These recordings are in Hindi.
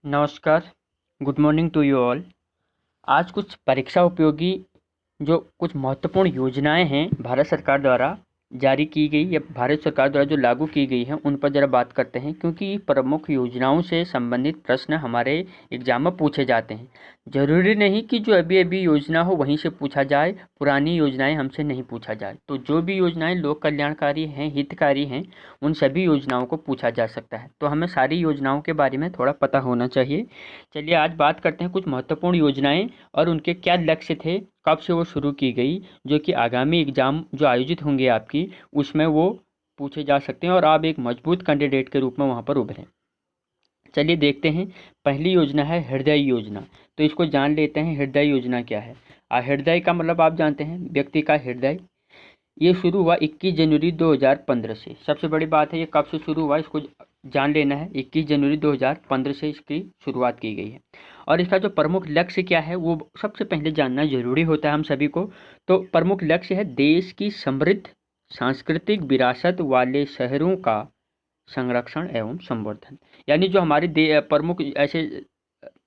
नमस्कार, good morning to you all. आज कुछ परीक्षा उपयोगी जो कुछ महत्वपूर्ण योजनाएं हैं भारत सरकार द्वारा जारी की गई या भारत सरकार द्वारा जो लागू की गई हैं उन पर ज़रा बात करते हैं, क्योंकि प्रमुख योजनाओं से संबंधित प्रश्न हमारे एग्जाम में पूछे जाते हैं। ज़रूरी नहीं कि जो अभी अभी योजना हो वहीं से पूछा जाए, पुरानी योजनाएं हमसे नहीं पूछा जाए। तो जो भी योजनाएं लोक कल्याणकारी हैं, हितकारी हैं, उन सभी योजनाओं को पूछा जा सकता है। तो हमें सारी योजनाओं के बारे में थोड़ा पता होना चाहिए। चलिए आज बात करते हैं कुछ महत्वपूर्ण योजनाएं और उनके क्या लक्ष्य थे, कब से वो शुरू की गई, जो कि आगामी एग्जाम जो आयोजित होंगे आपकी उसमें वो पूछे जा सकते हैं और आप एक मजबूत कैंडिडेट के रूप में वहाँ पर उभरें। चलिए देखते हैं। पहली योजना है हृदय योजना। तो इसको जान लेते हैं, हृदय योजना क्या है। हृदय का मतलब आप जानते हैं, व्यक्ति का हृदय। ये शुरू हुआ 21 जनवरी 2015 से। सबसे बड़ी बात है ये कब से शुरू हुआ, इसको जान लेना है। 21 जनवरी 2015 से इसकी शुरुआत की गई है। और इसका जो प्रमुख लक्ष्य क्या है वो सबसे पहले जानना जरूरी होता है हम सभी को। तो प्रमुख लक्ष्य है देश की समृद्ध सांस्कृतिक विरासत वाले शहरों का संरक्षण एवं संवर्धन। यानी जो हमारे प्रमुख ऐसे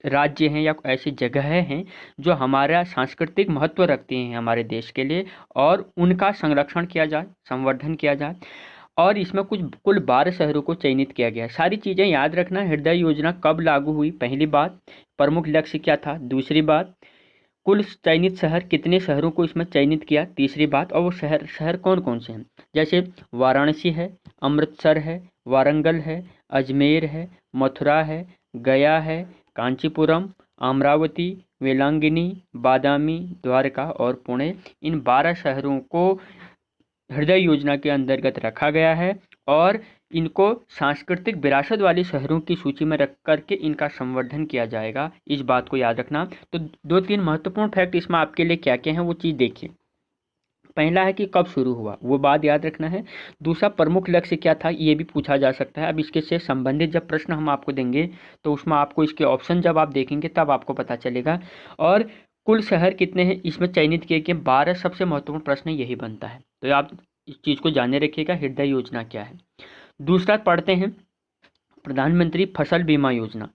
राज्य हैं या ऐसी जगहें हैं जो हमारा सांस्कृतिक महत्व रखती हैं हमारे देश के लिए, और उनका संरक्षण किया जाए, संवर्धन किया जाए। और इसमें कुछ कुल 12 शहरों को चयनित किया गया है। सारी चीज़ें याद रखना। हृदय योजना कब लागू हुई, पहली बात। प्रमुख लक्ष्य क्या था, दूसरी बात। कुल चयनित शहर, कितने शहरों को इसमें चयनित किया, तीसरी बात। और वो शहर शहर कौन कौन से हैं, जैसे वाराणसी है, अमृतसर है, वारंगल है, अजमेर है, मथुरा है, गया है, कांचीपुरम, अमरावती, वेलांगिनी, बादामी, द्वारका और पुणे। इन 12 शहरों को हृदय योजना के अंतर्गत रखा गया है और इनको सांस्कृतिक विरासत वाले शहरों की सूची में रख करके इनका संवर्धन किया जाएगा। इस बात को याद रखना। तो दो तीन महत्वपूर्ण फैक्ट इसमें आपके लिए क्या क्या हैं वो चीज़ देखिए। पहला है कि कब शुरू हुआ, वो बात याद रखना है। दूसरा, प्रमुख लक्ष्य क्या था, ये भी पूछा जा सकता है। अब इसके से संबंधित जब प्रश्न हम आपको देंगे तो उसमें आपको इसके ऑप्शन जब आप देखेंगे तब आपको पता चलेगा। और कुल शहर कितने हैं इसमें चयनित किए गए 12। सबसे महत्वपूर्ण प्रश्न यही बनता है, तो आप इस चीज़ को जाने रखिएगा, हृदय योजना क्या है। दूसरा पढ़ते हैं, प्रधानमंत्री फसल बीमा योजना,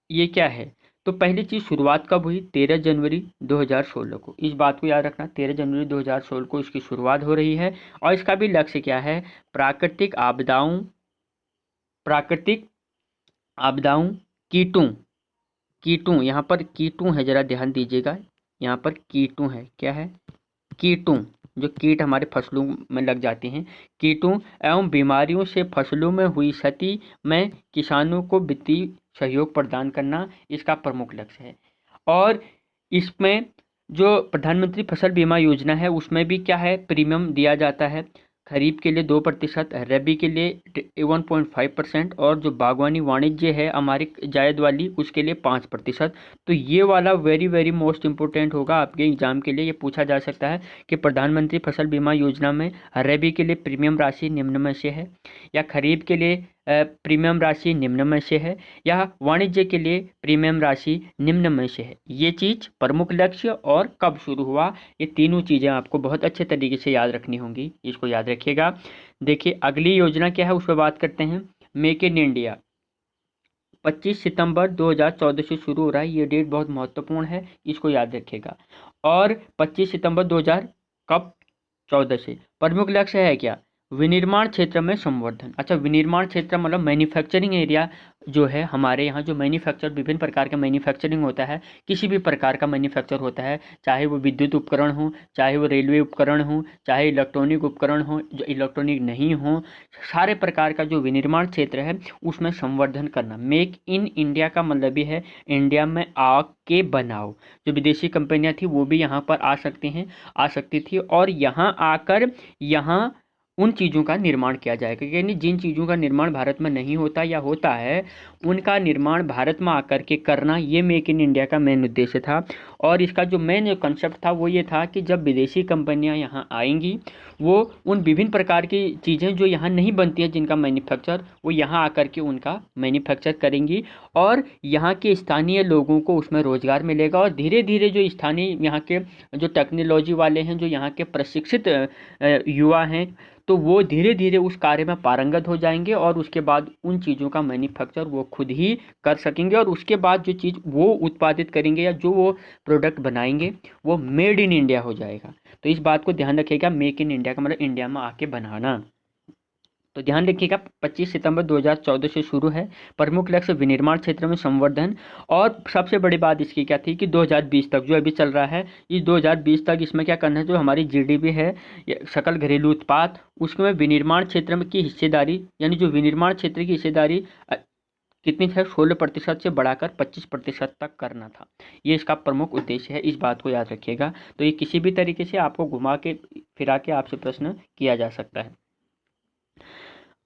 ये क्या है। तो पहली चीज़, शुरुआत कब हुई, 13 जनवरी 2016 को। इस बात को याद रखना, 13 जनवरी 2016 को इसकी शुरुआत हो रही है। और इसका भी लक्ष्य क्या है, प्राकृतिक आपदाओं, कीटों कीटों, यहाँ पर कीटों है, जरा ध्यान दीजिएगा। यहाँ पर कीटों है, क्या है, कीटों, जो कीट हमारे फसलों में लग जाते हैं, कीटों एवं बीमारियों से फसलों में हुई क्षति में किसानों को वित्तीय सहयोग प्रदान करना इसका प्रमुख लक्ष्य है। और इसमें जो प्रधानमंत्री फसल बीमा योजना है उसमें भी क्या है, प्रीमियम दिया जाता है। खरीफ के लिए 2%, रबी के लिए 1.5%, और जो बागवानी वाणिज्य है हमारी जायद वाली उसके लिए 5%। तो ये वाला वेरी वेरी मोस्ट इम्पोर्टेंट होगा आपके एग्जाम के लिए। ये पूछा जा सकता है कि प्रधानमंत्री फसल बीमा योजना में रबी के लिए प्रीमियम राशि निम्न में से है, या खरीफ के लिए प्रीमियम राशि निम्न में से है, या वाणिज्य के लिए प्रीमियम राशि निम्न में से है। ये चीज़ प्रमुख लक्ष्य और कब शुरू हुआ, ये तीनों चीज़ें आपको बहुत अच्छे तरीके से याद रखनी होंगी, इसको याद रखिएगा। देखिए अगली योजना क्या है उस पर बात करते हैं। मेक इन इंडिया 25 सितंबर 2014 से शुरू हो रहा है। ये डेट बहुत महत्वपूर्ण है, इसको याद रखिएगा। और 25 सितंबर 2000 कब, 14 से। प्रमुख लक्ष्य है क्या, विनिर्माण क्षेत्र में संवर्धन। अच्छा, विनिर्माण क्षेत्र मतलब मैन्युफैक्चरिंग एरिया जो है हमारे यहाँ, जो मैन्युफैक्चर, विभिन्न प्रकार का मैन्युफैक्चरिंग होता है, किसी भी प्रकार का मैन्युफैक्चर होता है, चाहे वो विद्युत उपकरण हो, चाहे वो रेलवे उपकरण हो, चाहे इलेक्ट्रॉनिक उपकरण हो, जो इलेक्ट्रॉनिक नहीं हो, सारे प्रकार का जो विनिर्माण क्षेत्र है उसमें संवर्धन करना। मेक इन इंडिया का मतलब ही है इंडिया में आके बनाओ। जो विदेशी कंपनियां थी वो भी यहाँ पर आ सकती थी, और यहाँ आकर यहाँ उन चीज़ों का निर्माण किया जाएगा। यानी जिन चीज़ों का निर्माण भारत में नहीं होता या होता है उनका निर्माण भारत में आकर के करना, ये मेक इन इंडिया का मेन उद्देश्य था। और इसका जो मेन कंसेप्ट था वो ये था कि जब विदेशी कंपनियां यहाँ आएंगी वो उन विभिन्न प्रकार की चीज़ें जो यहाँ नहीं बनती हैं जिनका मैन्युफैक्चर, वो यहाँ आकर के उनका मैन्युफैक्चर करेंगी, और यहाँ के स्थानीय लोगों को उसमें रोज़गार मिलेगा। और धीरे धीरे जो स्थानीय यहाँ के जो टेक्नोलॉजी वाले हैं, जो यहाँ के प्रशिक्षित युवा हैं, तो वो धीरे धीरे उस कार्य में पारंगत हो जाएंगे और उसके बाद उन चीज़ों का मैन्युफैक्चर वो खुद ही कर सकेंगे और उसके बाद जो चीज़ वो उत्पादित करेंगे या जो वो प्रोडक्ट बनाएंगे वो मेड इन इंडिया हो जाएगा। तो इस बात को ध्यान रखिएगा, मेक इन इंडिया का मतलब इंडिया में आके बनाना। तो ध्यान रखिएगा 25 सितंबर 2014 से शुरू है। प्रमुख लक्ष्य विनिर्माण क्षेत्र में संवर्धन, और सबसे बड़ी बात इसकी क्या थी कि 2020 तक जो अभी चल रहा है, इस 2020 तक इसमें क्या करना है, जो हमारी जीडीपी है, सकल घरेलू उत्पाद, उसमें विनिर्माण क्षेत्र में की हिस्सेदारी, यानी जो विनिर्माण क्षेत्र की हिस्सेदारी कितनी है, 16% से बढ़ाकर 25% तक करना था। ये इसका प्रमुख उद्देश्य है, इस बात को याद रखिएगा। तो ये किसी भी तरीके से आपको घुमा के फिरा के आपसे प्रश्न किया जा सकता है।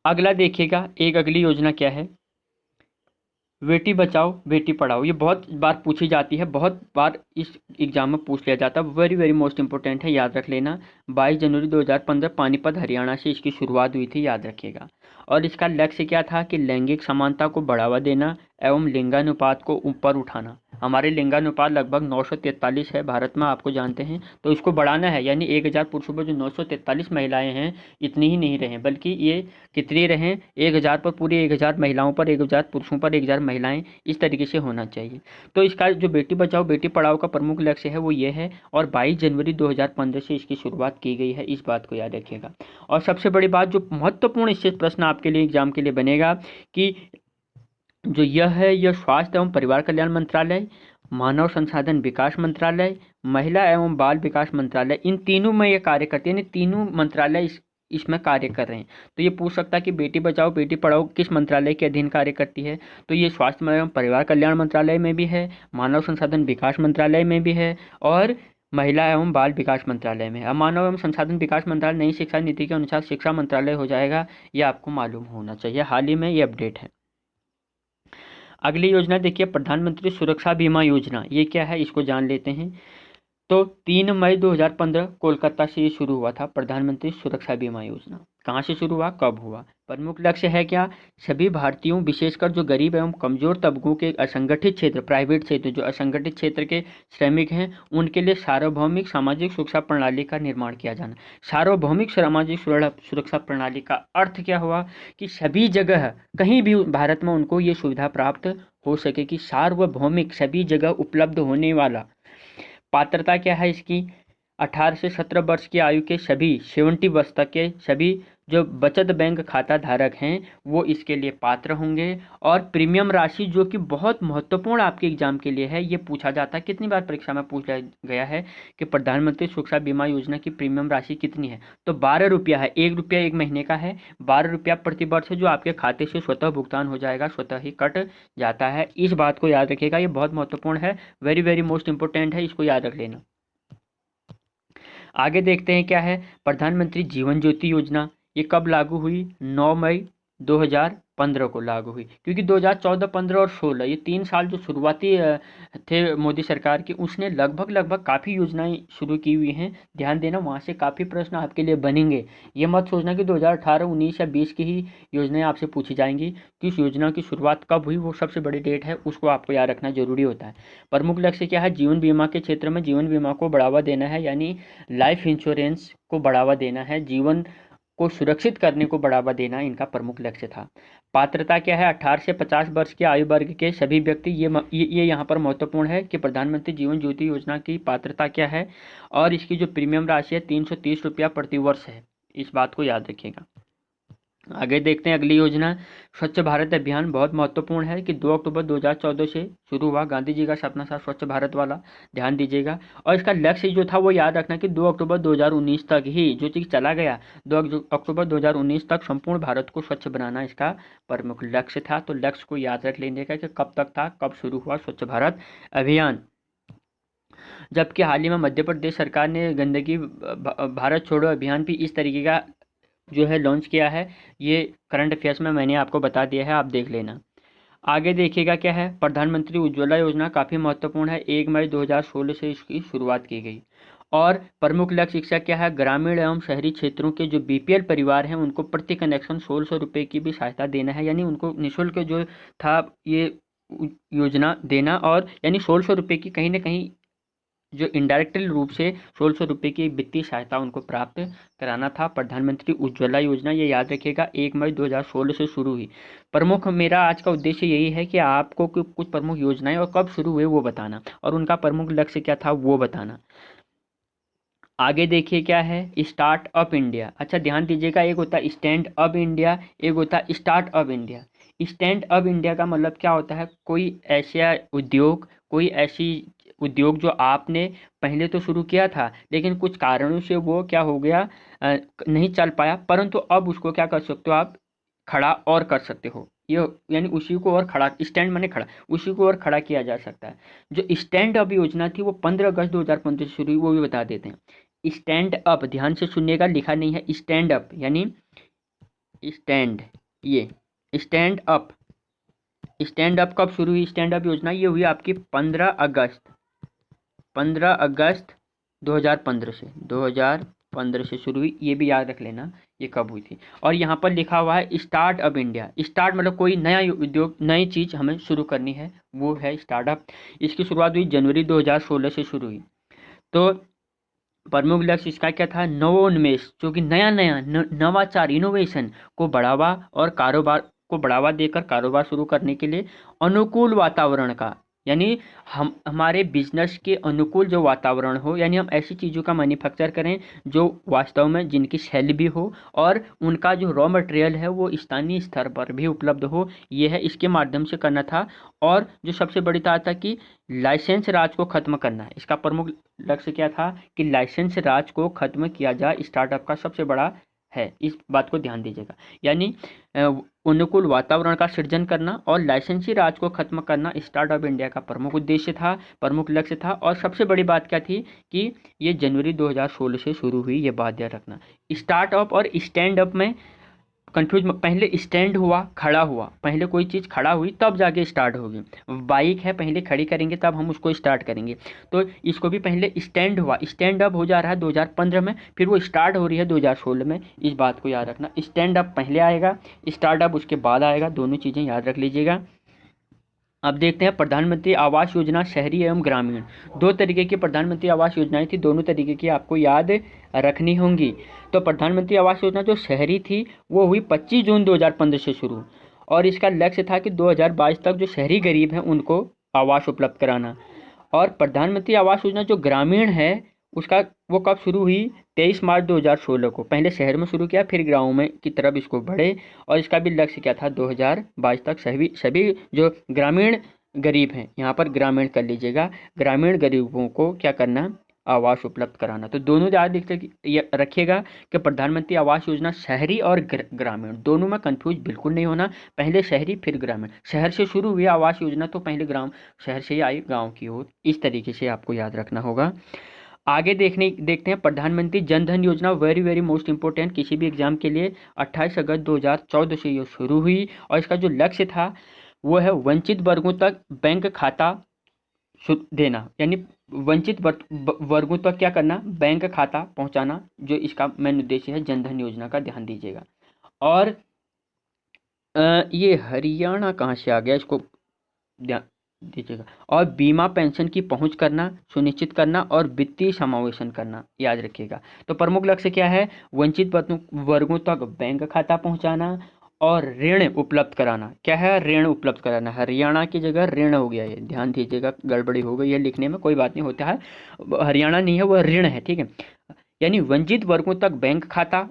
अगला देखिएगा, एक अगली योजना क्या है, बेटी बचाओ बेटी पढ़ाओ। ये बहुत बार पूछी जाती है, बहुत बार इस एग्जाम में पूछ लिया जाता है, वेरी वेरी मोस्ट इंपॉर्टेंट है, याद रख लेना। 22 जनवरी 2015 पानीपत हरियाणा से इसकी शुरुआत हुई थी, याद रखिएगा। और इसका लक्ष्य क्या था कि लैंगिक समानता को बढ़ावा देना एवं लिंगानुपात को ऊपर उठाना। हमारे लिंगानुपात लगभग 943 है भारत में, आपको जानते हैं, तो इसको बढ़ाना है, यानी 1000 पुरुषों पर जो 943 महिलाएं हैं, इतनी ही नहीं रहें, बल्कि ये कितनी रहें, 1000 पर, पूरी 1000 महिलाओं पर, 1000 पुरुषों पर 1000 महिलाएं, इस तरीके से होना चाहिए। तो इसका जो बेटी बचाओ बेटी पढ़ाओ का प्रमुख लक्ष्य है वो ये है, और 22 जनवरी 2015 से इसकी शुरुआत की गई है, इस बात को याद रखिएगा। और सबसे बड़ी बात जो महत्वपूर्ण इससे प्रश्न आपके लिए एग्जाम के लिए बनेगा कि जो यह है, यह स्वास्थ्य एवं परिवार कल्याण मंत्रालय, मानव संसाधन विकास मंत्रालय, महिला एवं बाल विकास मंत्रालय, इन तीनों में ये कार्य करते हैं, यानी तीनों मंत्रालय इसमें कार्य कर रहे हैं। तो ये पूछ सकता है कि बेटी बचाओ बेटी पढ़ाओ किस मंत्रालय के अधीन कार्य करती है, तो ये स्वास्थ्य एवं परिवार कल्याण मंत्रालय में भी है, मानव संसाधन विकास मंत्रालय में भी है, और महिला एवं बाल विकास मंत्रालय में। अब मानव एवं संसाधन विकास मंत्रालय नई शिक्षा नीति के अनुसार शिक्षा मंत्रालय हो जाएगा, ये आपको मालूम होना चाहिए, हाल ही में ये अपडेट है। अगली योजना देखिए, प्रधानमंत्री सुरक्षा बीमा योजना, ये क्या है इसको जान लेते हैं। तो 3 मई 2015 कोलकाता से ये शुरू हुआ था, प्रधानमंत्री सुरक्षा बीमा योजना। कहाँ से शुरू हुआ, कब हुआ, प्रमुख लक्ष्य है क्या, सभी भारतीयों विशेषकर जो गरीब एवं कमजोर तबकों के असंगठित क्षेत्र, प्राइवेट क्षेत्र, जो असंगठित क्षेत्र के श्रमिक हैं, उनके लिए सार्वभौमिक सामाजिक सुरक्षा प्रणाली का निर्माण किया जाना। सार्वभौमिक सामाजिक सुरक्षा प्रणाली का अर्थ क्या हुआ कि सभी जगह कहीं भी भारत में उनको ये सुविधा प्राप्त हो सके, कि सार्वभौमिक सभी जगह उपलब्ध होने वाला। पात्रता क्या है इसकी, 18 से 17 वर्ष की आयु के सभी, 70 वर्ष तक के सभी जो बचत बैंक खाता धारक हैं वो इसके लिए पात्र होंगे। और प्रीमियम राशि, जो कि बहुत महत्वपूर्ण आपके एग्जाम के लिए है, ये पूछा जाता है, कितनी बार परीक्षा में पूछा गया है कि प्रधानमंत्री सुरक्षा बीमा योजना की प्रीमियम राशि कितनी है, तो 12 रुपया है, 1 रुपया 1 महीने का है, 12 रुपया प्रति वर्ष है, जो आपके खाते से स्वतः भुगतान हो जाएगा, स्वतः ही कट जाता है। इस बात को याद रखिएगा, ये बहुत महत्वपूर्ण है, वेरी वेरी मोस्ट इंपॉर्टेंट है, इसको याद रख लेना। आगे देखते हैं क्या है, प्रधानमंत्री जीवन ज्योति योजना, ये कब लागू हुई, 9 मई 2015 को लागू हुई, क्योंकि 2014, 15 और 16 ये 3 साल जो शुरुआती थे मोदी सरकार की, उसने लगभग काफ़ी योजनाएं शुरू की हुई हैं। ध्यान देना, वहाँ से काफ़ी प्रश्न आपके लिए बनेंगे, ये मत सोचना कि 2018, 19 या 20 की ही योजनाएं आपसे पूछी जाएंगी। किस योजना की शुरुआत कब हुई, वो सबसे बड़ी डेट है, उसको आपको याद रखना जरूरी होता है। प्रमुख लक्ष्य क्या है, जीवन बीमा के क्षेत्र में जीवन बीमा को बढ़ावा देना है, यानी लाइफ इंश्योरेंस को बढ़ावा देना है, जीवन को सुरक्षित करने को बढ़ावा देना इनका प्रमुख लक्ष्य था। पात्रता क्या है, 18 से 50 वर्ष के आयु वर्ग के सभी व्यक्ति, ये यहाँ पर महत्वपूर्ण है कि प्रधानमंत्री जीवन ज्योति योजना की पात्रता क्या है, और इसकी जो प्रीमियम राशि है 330 रुपया प्रति वर्ष है, इस बात को याद रखिएगा। आगे देखते हैं अगली योजना, स्वच्छ भारत अभियान, बहुत महत्वपूर्ण है कि 2 अक्टूबर 2014 से शुरू हुआ, गांधी जी का सपना था स्वच्छ भारत वाला, ध्यान दीजिएगा। और इसका लक्ष्य जो था वो याद रखना कि 2 अक्टूबर 2019 तक ही, जो चीज़ चला गया 2 अक्टूबर 2019 तक संपूर्ण भारत को स्वच्छ बनाना इसका प्रमुख लक्ष्य था। तो लक्ष्य को याद रख लेने का कि कब तक था, कब शुरू हुआ स्वच्छ भारत अभियान। जबकि हाल ही में मध्य प्रदेश सरकार ने गंदगी भारत छोड़ो अभियान भी इस तरीके का जो है लॉन्च किया है, ये करंट अफेयर्स में मैंने आपको बता दिया है, आप देख लेना। आगे देखिएगा क्या है, प्रधानमंत्री उज्ज्वला योजना काफ़ी महत्वपूर्ण है, 1 मई 2016 से इसकी शुरुआत की गई। और प्रमुख लक्ष्य शिक्षा क्या है, ग्रामीण एवं शहरी क्षेत्रों के जो बीपीएल परिवार हैं उनको प्रति कनेक्शन 1600 रुपये की भी सहायता देना है, यानी उनको निःशुल्क जो था ये योजना देना, और यानी 1600 रुपये की कहीं ना कहीं जो इनडायरेक्टली रूप से 1600 रुपये की वित्तीय सहायता उनको प्राप्त कराना था। प्रधानमंत्री उज्ज्वला योजना, ये याद रखिएगा, 1 मई 2016 से शुरू हुई। प्रमुख मेरा आज का उद्देश्य यही है कि आपको कुछ प्रमुख योजनाएं और कब शुरू हुए वो बताना, और उनका प्रमुख लक्ष्य क्या था वो बताना। आगे देखिए क्या है, स्टार्ट अप इंडिया। अच्छा ध्यान दीजिएगा, एक होता है स्टैंड अप इंडिया, एक होता है start up India. Stand up India का मतलब क्या होता है, कोई ऐसा उद्योग, कोई ऐसी उद्योग जो आपने पहले तो शुरू किया था लेकिन कुछ कारणों से वो क्या हो गया, नहीं चल पाया, परंतु अब उसको क्या कर सकते हो आप, खड़ा और कर सकते हो। ये यानी उसी को और खड़ा, स्टैंड माने खड़ा, उसी को और खड़ा किया जा सकता है। जो स्टैंड अप योजना थी वो 15 अगस्त 2015 से शुरू हुई, वो भी बता देते हैं। स्टैंड अप, ध्यान से सुनिएगा, लिखा नहीं है, स्टैंड अप यानी स्टैंड, ये स्टैंड अप। स्टैंड अप कब शुरू हुई स्टैंड अप योजना, ये हुई आपकी 15 अगस्त 2015 से शुरू हुई। ये भी याद रख लेना ये कब हुई थी। और यहाँ पर लिखा हुआ है स्टार्ट अप इंडिया। स्टार्ट मतलब कोई नया उद्योग, नई चीज़ हमें शुरू करनी है, वो है स्टार्टअप। इसकी शुरुआत हुई जनवरी 2016 से शुरू हुई। तो प्रमुख लक्ष्य इसका क्या था, नवोन्मेष, जो कि नया नया नवाचार, इनोवेशन को बढ़ावा और कारोबार को बढ़ावा देकर कारोबार शुरू करने के लिए अनुकूल वातावरण का, यानी हम हमारे बिजनेस के अनुकूल जो वातावरण हो, यानी हम ऐसी चीज़ों का मैन्युफैक्चर करें जो वास्तव में जिनकी सेल भी हो और उनका जो रॉ मटेरियल है वो स्थानीय स्तर पर भी उपलब्ध हो, ये है, इसके माध्यम से करना था। और जो सबसे बड़ी बात था कि लाइसेंस राज को ख़त्म करना है। इसका प्रमुख लक्ष्य क्या था कि लाइसेंस राज को ख़त्म किया जाए, स्टार्टअप का सबसे बड़ा है, इस बात को ध्यान दीजिएगा। यानी अनुकूल वातावरण का सृजन करना और लाइसेंसी राज को खत्म करना स्टार्टअप इंडिया का प्रमुख उद्देश्य था, प्रमुख लक्ष्य था। और सबसे बड़ी बात क्या थी कि ये जनवरी 2016 से शुरू हुई, ये बात याद रखना। स्टार्टअप और स्टैंड अप में कंफ्यूज, पहले स्टैंड हुआ, खड़ा हुआ, पहले कोई चीज़ खड़ा हुई तब जाके स्टार्ट होगी। बाइक है, पहले खड़ी करेंगे तब हम उसको स्टार्ट करेंगे, तो इसको भी पहले स्टैंड हुआ, स्टैंड अप हो जा रहा है 2015 में, फिर वो स्टार्ट हो रही है 2016 में। इस बात को याद रखना, स्टैंड अप पहले आएगा, स्टार्टअप उसके बाद आएगा, दोनों चीज़ें याद रख लीजिएगा। अब देखते हैं प्रधानमंत्री आवास योजना शहरी एवं ग्रामीण। दो तरीके की प्रधानमंत्री आवास योजनाएं थी, दोनों तरीके की आपको याद रखनी होंगी। तो प्रधानमंत्री आवास योजना जो शहरी थी वो हुई 25 जून 2015 से शुरू, और इसका लक्ष्य था कि 2022 तक जो शहरी गरीब हैं उनको आवास उपलब्ध कराना। और प्रधानमंत्री आवास योजना जो ग्रामीण है उसका, वो कब शुरू हुई, 23 मार्च 2016 को। पहले शहर में शुरू किया, फिर गाँव में की तरफ इसको बढ़े, और इसका भी लक्ष्य क्या था, 2022 तक सभी जो ग्रामीण गरीब हैं, यहाँ पर ग्रामीण कर लीजिएगा, ग्रामीण गरीबों को क्या करना, आवास उपलब्ध कराना। तो दोनों याद रखिएगा कि प्रधानमंत्री आवास योजना शहरी और ग्रामीण दोनों में कंफ्यूज बिल्कुल नहीं होना, पहले शहरी फिर ग्रामीण। शहर से शुरू हुई आवास योजना तो पहले शहर से ही आई गाँव की ओर, इस तरीके से आपको याद रखना होगा। आगे देखते हैं प्रधानमंत्री जन धन योजना, वेरी वेरी मोस्ट इंपॉर्टेंट किसी भी एग्जाम के लिए। 28 अगस्त 2014 से ये शुरू हुई, और इसका जो लक्ष्य था वो है वंचित वर्गों तक बैंक खाता देना, यानी वंचित वर्गों तक क्या करना, बैंक खाता पहुंचाना, जो इसका मेन उद्देश्य है जन धन योजना का, ध्यान दीजिएगा। और ये हरियाणा कहाँ से आ गया, इसको ध्यान दीजिएगा। और बीमा पेंशन की पहुंच करना सुनिश्चित करना और वित्तीय समावेशन करना, याद रखिएगा। तो प्रमुख लक्ष्य क्या है, वंचित वर्गों तक बैंक खाता पहुंचाना और ऋण उपलब्ध कराना। क्या है, ऋण उपलब्ध कराना, हरियाणा की जगह ऋण हो गया, ये ध्यान दीजिएगा, गड़बड़ी हो गई है लिखने में, कोई बात नहीं, होता है, हरियाणा नहीं है, वह ऋण है, ठीक है। यानी वंचित वर्गों तक बैंक खाता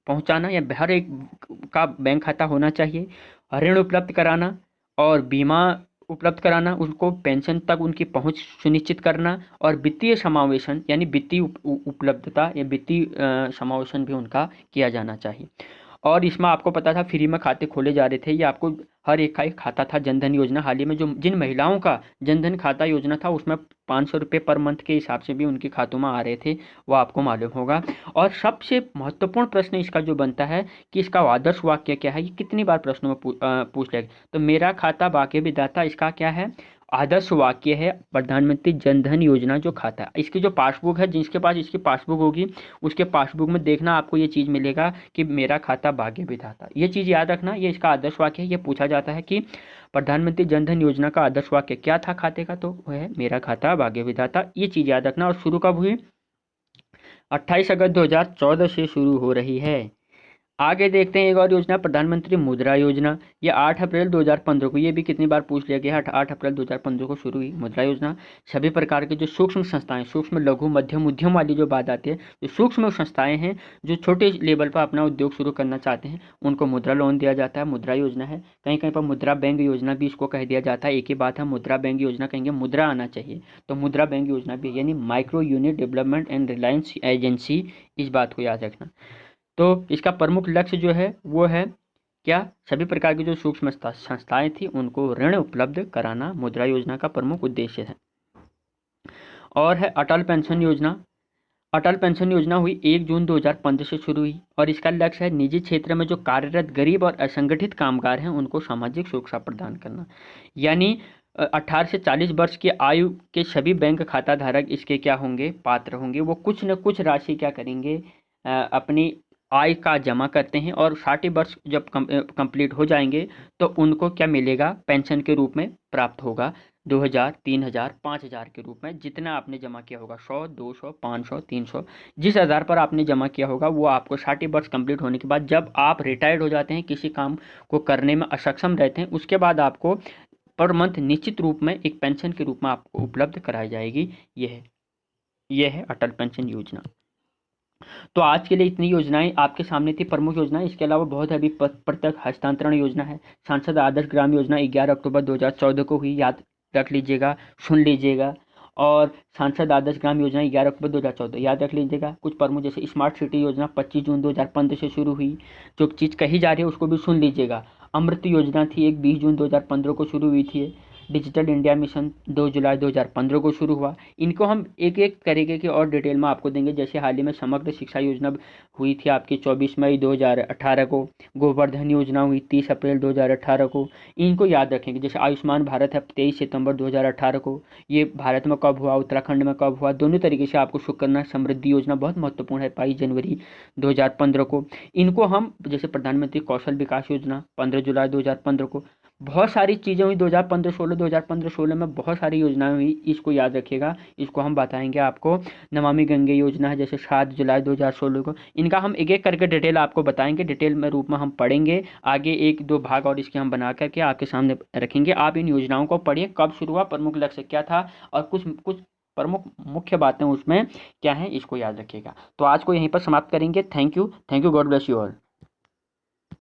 पहुंचाना, या हर एक का बैंक खाता होना चाहिए, ऋण उपलब्ध कराना और बीमा उपलब्ध कराना, उनको पेंशन तक उनकी पहुंच सुनिश्चित करना, और वित्तीय समावेशन यानी वित्तीय उपलब्धता या वित्तीय समावेशन भी उनका किया जाना चाहिए। और इसमें आपको पता था फ्री में खाते खोले जा रहे थे, ये आपको हर एक का एक खाता था। जनधन योजना हाल ही में जो जिन महिलाओं का जनधन खाता योजना था उसमें 500 रुपये पर मंथ के हिसाब से भी उनके खातों में आ रहे थे, वो आपको मालूम होगा। और सबसे महत्वपूर्ण प्रश्न इसका जो बनता है कि इसका आदर्श वाक्य क्या है, ये कितनी बार प्रश्नों में पूछ लेगा। तो मेरा खाता बाके विधाता, इसका क्या है, आदर्श वाक्य है प्रधानमंत्री जन धन योजना जो खाता है, इसकी जो पासबुक है, जिसके पास इसकी पासबुक होगी उसके पासबुक में देखना आपको ये चीज़ मिलेगा कि मेरा खाता भाग्य विधाता। ये चीज़ याद रखना, ये इसका आदर्श वाक्य है। ये पूछा जाता है कि प्रधानमंत्री जन धन योजना का आदर्श वाक्य क्या था खाते का, तो वह है मेरा खाता भाग्य विधाता। ये चीज़ याद रखना। और शुरू कब हुई? 28 अगस्त 2014 से शुरू हो रही है। आगे देखते हैं एक और योजना, प्रधानमंत्री मुद्रा योजना। ये 8 अप्रैल 2015 को, ये भी कितनी बार पूछ लिया गया है, 8 अप्रैल 2015 को शुरू हुई मुद्रा योजना। सभी प्रकार के जो सूक्ष्म संस्थाएं, सूक्ष्म लघु मध्यम उद्यम वाली जो बात आती है, जो सूक्ष्म संस्थाएं हैं जो छोटे लेवल पर अपना उद्योग शुरू करना चाहते हैं, उनको मुद्रा लोन दिया जाता है, मुद्रा योजना है। कहीं कहीं पर मुद्रा बैंक योजना भी इसको कह दिया जाता है। एक ही बात है, मुद्रा बैंक योजना कहेंगे, मुद्रा आना चाहिए, तो मुद्रा बैंक योजना भी, यानी micro unit development and Reliance agency, इस बात को याद रखना। तो इसका प्रमुख लक्ष्य जो है वो है क्या? सभी प्रकार की जो सूक्ष्म संस्थाएं थी उनको ऋण उपलब्ध कराना मुद्रा योजना का प्रमुख उद्देश्य है। और है अटल पेंशन योजना। अटल पेंशन योजना हुई 1 जून 2015 से शुरू हुई और इसका लक्ष्य है निजी क्षेत्र में जो कार्यरत गरीब और असंगठित कामगार हैं उनको सामाजिक सुरक्षा प्रदान करना। यानी 18 से 40 वर्ष की आयु के सभी बैंक खाता धारक इसके क्या होंगे? पात्र होंगे। वो कुछ न कुछ राशि क्या करेंगे? अपनी आय का जमा करते हैं और 60 वर्ष जब कंप्लीट हो जाएंगे तो उनको क्या मिलेगा? पेंशन के रूप में प्राप्त होगा 2000, 3000, 5000 के रूप में। जितना आपने जमा किया होगा, 100, 200, 500, 300, जिस आधार पर आपने जमा किया होगा वो आपको 60 वर्ष कंप्लीट होने के बाद, जब आप रिटायर्ड हो जाते हैं, किसी काम को करने में असक्षम रहते हैं, उसके बाद आपको पर मंथ निश्चित रूप में एक पेंशन के रूप में आपको उपलब्ध कराई जाएगी। यह है अटल पेंशन योजना। तो आज के लिए इतनी योजनाएं आपके सामने थी, प्रमुख योजनाएं। इसके अलावा बहुत अभी प्रत्यक्ष हस्तांतरण योजना है। सांसद आदर्श ग्राम योजना 11 अक्टूबर 2014 को हुई, याद रख लीजिएगा, सुन लीजिएगा। और सांसद आदर्श ग्राम योजना 11 अक्टूबर 2014, याद रख लीजिएगा। कुछ प्रमुख जैसे स्मार्ट सिटी योजना 25 जून 2015 से शुरू हुई, जो चीज़ कही जा रही है उसको भी सुन लीजिएगा। अमृत योजना थी, एक 20 जून 2015 को शुरू हुई थी। डिजिटल इंडिया मिशन 2 जुलाई 2015 को शुरू हुआ। इनको हम एक एक तरीके की और डिटेल में आपको देंगे। जैसे हाल ही में समग्र शिक्षा योजना हुई थी आपकी 24 मई 2018 को। गोवर्धन योजना हुई 30 अप्रैल 2018 को। इनको याद रखेंगे। जैसे आयुष्मान भारत है 23 सितंबर 2018 को। ये भारत में कब हुआ, उत्तराखंड में कब हुआ, दोनों तरीके से आपको सुकन्या समृद्धि योजना बहुत महत्वपूर्ण है, 22 जनवरी 2015 को। इनको हम जैसे प्रधानमंत्री कौशल विकास योजना 15 जुलाई 2015 को। बहुत सारी चीज़ें हुई 2015-16 में बहुत सारी योजनाएं हुई, इसको याद रखिएगा। इसको हम बताएंगे आपको। नमामि गंगे योजना है जैसे 7 जुलाई 2016 को। इनका हम एक एक करके डिटेल आपको बताएंगे, डिटेल में रूप में हम पढ़ेंगे आगे। 1-2 भाग और इसके हम बना करके आपके सामने रखेंगे। आप इन योजनाओं को पढ़िए, कब शुरू हुआ, प्रमुख लक्ष्य क्या था और कुछ प्रमुख मुख्य बातें उसमें क्या है, इसको याद रखिएगा। तो आज को यहीं पर समाप्त करेंगे। Thank you, God bless you all.